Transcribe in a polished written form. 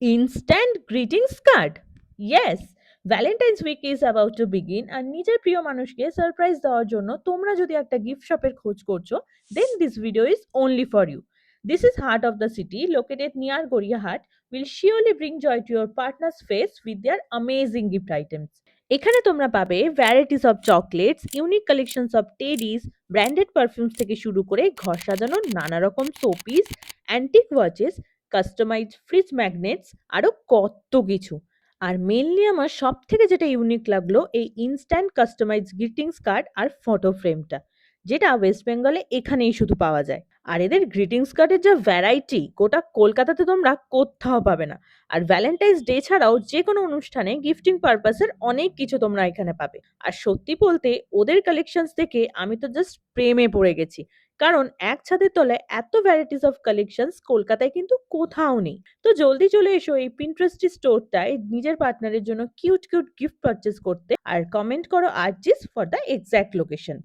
Instant greetings card? Yes, Valentine's week is about to begin আর নিজের প্রিয় মানুষকে সারপ্রাইজ দেওয়ার জন্য তোমরা যদি একটা গিফট শপের খোঁজ করছো, then this video is only for you. This is Heart of the City, located near Goriahat, will surely bring joy to your partner's face with their amazing gift items. এখানে তোমরা পাবে varieties of chocolates, unique collections of teddies, branded perfumes থেকে শুরু করে ঘর সাজানোর নানা রকম showpiece, antique watches, customised fridge magnets, আরো কত কিছু। আর মেনলি আমার সব থেকে যেটা ইউনিক লাগলো এই ইনস্ট্যান্ট কাস্টমাইজ গ্রিটিংস কার্ড আর ফটো ফ্রেমটা, যেটা ওয়েস্ট বেঙ্গলে এখানেই শুধু পাওয়া যায়। আর এদের গ্রিটিংস কার্ডের যা ভ্যারাইটি, গোটা কলকাতাতে তোমরা কোথাও পাবে না। আর ভ্যালেন্টাইন্স ডে ছাড়াও যে কোনো অনুষ্ঠানে গিফটিং পারপাসের অনেক কিছু তোমরা এখানে পাবে। আর সত্যি বলতে ওদের কালেকশনস দেখে আমি তো জাস্ট প্রেমে পড়ে গেছি। কারণ এক ছাদের তলায় এত ভ্যারাইটিস অফ কালেকশনস কলকাতায় কিন্তু কোথাও নেই। তো জলদি চলে এসো এই পিন্টারেস্টি স্টোরটায় নিজের পার্টনারের জন্য কিউট কিউট গিফট পারচেজ করতে, আর কমেন্ট করো arches for the exact location.